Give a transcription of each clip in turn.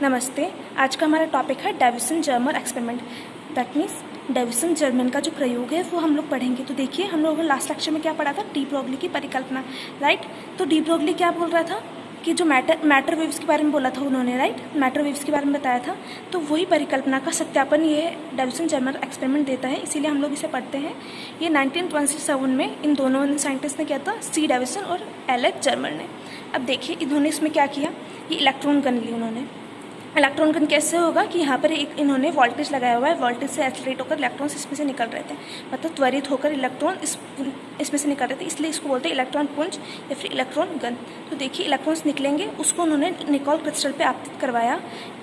नमस्ते। आज का हमारा टॉपिक है Davisson Germer experiment. That means Davisson Germer का जो प्रयोग है वो हम लोग पढ़ेंगे। तो देखिए, हम लोगों ने लास्ट लेक्चर में क्या पढ़ा था, डी ब्रोगली की परिकल्पना, राइट। तो डी ब्रोगली क्या बोल रहा था कि जो मैटर वेव्स के बारे में बोला था उन्होंने, राइट, मैटर वेव्स के बारे में बताया था। तो वही परिकल्पना का सत्यापन ये डेविसन जर्मर एक्सपेरिमेंट देता है, इसीलिए हम लोग इसे पढ़ते हैं। ये 1927 में इन दोनों साइंटिस्ट ने किया था, सी डेविसन और एलेक्स जर्मर ने। अब देखिए, इन्होंने इसमें क्या किया, ये इलेक्ट्रॉन गन ली उन्होंने। इलेक्ट्रॉन गन कैसे होगा कि यहाँ पर एक इन्होंने वोल्टेज लगाया हुआ है, वोल्टेज से एक्सीलरेट होकर इलेक्ट्रॉन्स इसमें से निकल रहे थे, मतलब त्वरित होकर इलेक्ट्रॉन इसमें से निकल रहे थे, इसलिए इसको बोलते हैं इलेक्ट्रॉन पुंज या फिर इलेक्ट्रॉन गन। तो देखिए, इलेक्ट्रॉन्स निकलेंगे, उसको उन्होंने निकोल क्रिस्टल पे आपतित करवाया,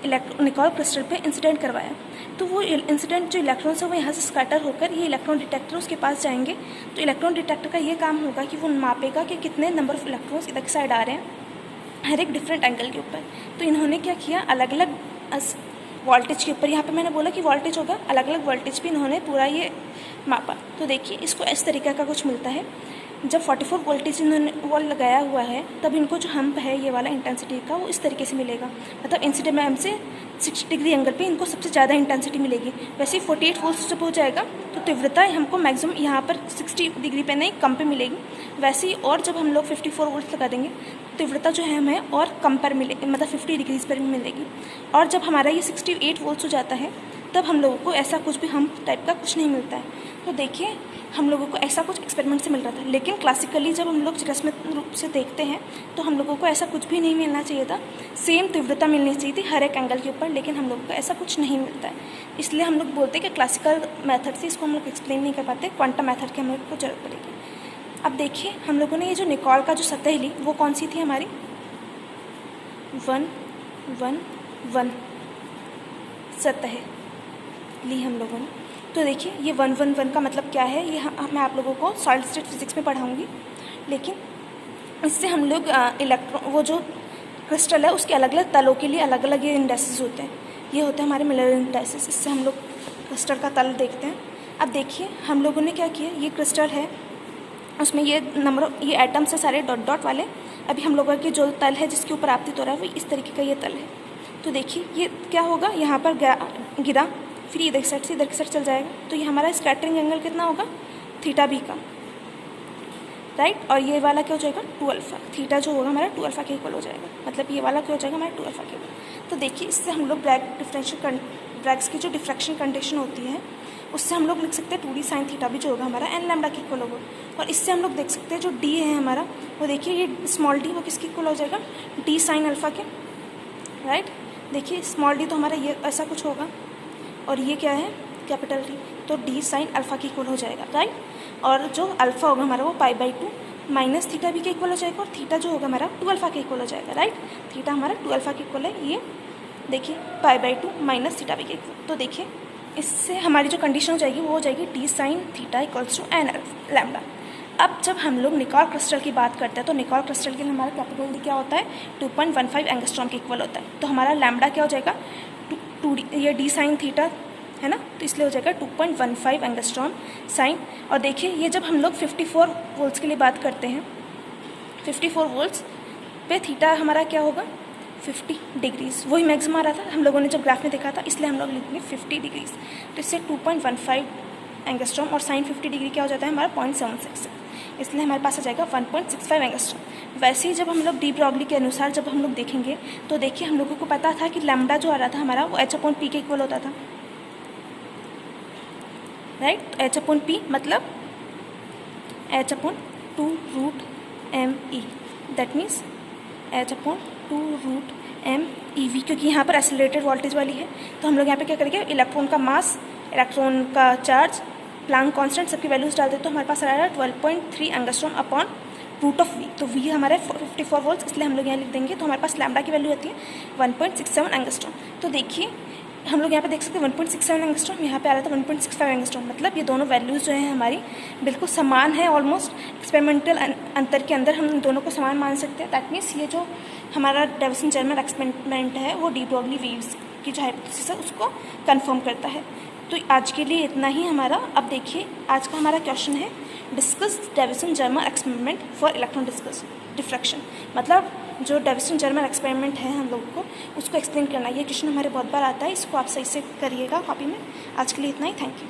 निकोल क्रिस्टल पे इंसिडेंट करवाया। तो वो इंसिडेंट जो इलेक्ट्रॉन्स है वो यहाँ से स्कैटर होकर ये इलेक्ट्रॉन डिटेक्टर उसके पास जाएंगे। तो इलेक्ट्रॉन डिटेक्टर का ये काम होगा कि वो मापेगा कि कितने नंबर ऑफ इलेक्ट्रॉन्स इधर की साइड आ रहे हैं हर एक डिफरेंट एंगल के ऊपर। तो इन्होंने क्या किया, अलग अलग वोल्टेज के ऊपर, यहाँ पे मैंने बोला कि वोल्टेज होगा, अलग अलग वोल्टेज पे इन्होंने पूरा ये मापा। तो देखिए, इसको इस तरीके का कुछ मिलता है। जब 44 वोल्टेज इन्होंने वो लगाया हुआ है, तब इनको जो हम्प है ये वाला इंटेंसिटी का वो इस तरीके से मिलेगा, मतलब इंसिडेंट में हमसे 60 डिग्री एंगल पे इनको सबसे ज़्यादा इंटेंसिटी मिलेगी। वैसे ही 48 वोल्ट जब हो जाएगा तो तीव्रता हमको मैक्सिमम यहाँ पर 60 डिग्री पे नहीं, कम पे मिलेगी। वैसे ही और जब हम लोग 54 वोल्ट लगा देंगे, तीव्रता जो है हमें और कम पर मिलेगी, मतलब 50 डिग्रीज पर भी मिलेगी। और जब हमारा ये 68 वोल्ट हो जाता है, तब हम लोगों को ऐसा कुछ भी हम टाइप का कुछ नहीं मिलता है। तो देखिए, हम लोगों को ऐसा कुछ एक्सपेरिमेंट से मिल रहा था, लेकिन क्लासिकली जब हम लोग रस्मित रूप से देखते हैं तो हम लोगों को ऐसा कुछ भी नहीं मिलना चाहिए था। सेम तीव्रता मिलनी चाहिए थी हर एक एंगल के ऊपर, लेकिन हम लोगों को ऐसा कुछ नहीं मिलता है। इसलिए हम लोग बोलते हैं कि क्लासिकल मेथड से इसको हम लोग एक्सप्लेन नहीं कर पाते, क्वांटम मेथड की हम लोग को जरूरत पड़ेगी। अब देखिए, हम लोगों ने ये जो निकोल का जो सतह ली वो कौन सी थी हमारी, 1 1 1 सतह ली हम लोगों ने। तो देखिए, ये 1 1 1 का मतलब क्या है, ये मैं आप लोगों को सॉलिड स्टेट फिजिक्स में पढ़ाऊंगी। लेकिन इससे हम लोग इलेक्ट्रॉन, वो जो क्रिस्टल है उसके अलग अलग तलों के लिए अलग अलग ये इंडेसिस होते हैं, ये होते हैं हमारे मिलर इंडेसिस। इससे हम लोग क्रिस्टल का तल देखते हैं। अब देखिए, हम लोगों ने क्या किया, ये क्रिस्टल है, उसमें ये ये एटम्स है सारे डॉट डॉट वाले। अभी हम लोगों के जो तल है जिसके ऊपर आपतित हो रहा है वो इस तरीके का ये तल है। तो देखिए, ये क्या होगा, यहाँ पर गिरा, फिर इधर साइड से इधर की साइड चल जाएगा। तो ये हमारा स्कैटरिंग एंगल कितना होगा, थीटा भी का, राइट। और ये वाला क्या हो जाएगा, 2 अल्फा। थीटा जो होगा हमारा 2 अल्फा के इक्वल हो जाएगा, मतलब ये वाला क्या हो जाएगा हमारा 2 अल्फा के इक्वल। तो देखिए, इससे हम लोग ब्रैग्स की जो डिफ्रैक्शन कंडीशन होती है उससे हम लोग लिख सकते हैं 2d साइन थीटा भी जो होगा हमारा n लैम्डा के इक्वल होगा। और इससे हम लोग देख सकते हैं जो d है हमारा, वो देखिए ये स्मॉल d वो किसके इक्वल हो जाएगा, d साइन अल्फा के, राइट। देखिए, स्मॉल d तो हमारा ये ऐसा कुछ होगा, और ये क्या है, कैपिटल D, तो d साइन अल्फा के इक्वल हो जाएगा, राइट। और जो अल्फा होगा हमारा वो π/2 माइनस थीटा भी के इक्वल हो जाएगा, और थीटा जो होगा हमारा 2 अल्फा के इक्वल हो जाएगा, राइट। थीटा हमारा 2 अल्फा के इक्वल है, ये देखिए π/2 माइनस थीटा भी के इक्वल। तो देखिए, इससे हमारी जो कंडीशन हो जाएगी वो हो जाएगी d sine theta equals to n lambda. अब जब हम लोग निकोल क्रिस्टल की बात करते हैं तो निकोल क्रिस्टल के लिए हमारा कैपिटल D क्या होता है, 2.15 एंगस्ट्रॉम के इक्वल होता है। तो हमारा लैम्डा क्या हो जाएगा, 2d, ये d साइन थीटा है ना, तो इसलिए हो जाएगा 2.15 एंगस्ट्रॉम साइन। और देखिए, ये जब हम लोग 54 वोल्ट्स के लिए बात करते हैं, 54 वोल्ट्स पे थीटा हमारा क्या होगा, 50 डिग्रीज, वही मैक्सिमम आ रहा था हम लोगों ने जब ग्राफ में देखा था, इसलिए हम लोग लिखेंगे 50 डिग्रीज। तो इससे 2.15 एंगस्ट्रॉम और साइन 50 डिग्री क्या हो जाता है हमारा 0.76, इसलिए हमारे पास आ जाएगा 1.65 एंगस्ट्रॉम। वैसे ही जब हम लोग डी ब्रोगली के अनुसार जब हम लोग देखेंगे तो देखिए, हम लोगों को पता था कि लैम्डा जो आ रहा था हमारा वो h/p के इक्वल होता था, राइट। तो h/p मतलब h/2√me, दैट मीन्स h/2√meV, क्योंकि यहाँ पर एक्सेलरेटेड वोल्टेज वाली है। तो हम लोग यहाँ पे क्या करेंगे, इलेक्ट्रॉन का मास, इलेक्ट्रॉन का चार्ज, प्लैंक कांस्टेंट, सबकी वैल्यूज डाल देते तो हमारे पास आ रहा है 12.3 angstrom upon root of v। तो v हमारा 54 वोल्ट, इसलिए हम लोग यहाँ लिख देंगे। तो हमारे पास लैम्डा की वैल्यू आती है 1.67 एंगस्ट्रॉम। तो देखिए, हम लोग यहाँ पे देख सकते हैं 1.67 एंगस्ट्रॉम, यहाँ पे आ रहा था 1.65 एंगस्ट्रॉम, मतलब ये दोनों वैल्यूज़ जो हैं हमारी बिल्कुल समान है। ऑलमोस्ट एक्सपेरिमेंटल अंतर के अंदर हम दोनों को समान मान सकते हैं। दैट मीन्स ये जो हमारा डेविसन जर्मर एक्सपेरिमेंट है वो डी ब्रोगली वेव्स की जो हाइपोथेसिस है उसको कंफर्म करता है। तो आज के लिए इतना ही हमारा। अब देखिए, आज का हमारा क्वेश्चन है, discuss Davisson Germer experiment for electron diffraction, मतलब जो डेविसन जर्मर एक्सपेरिमेंट है हम लोगों को उसको एक्सप्लेन करना है। ये क्वेश्चन हमारे बहुत बार आता है, इसको आप सही से करिएगा कॉपी में। आज के लिए इतना ही, थैंक यू।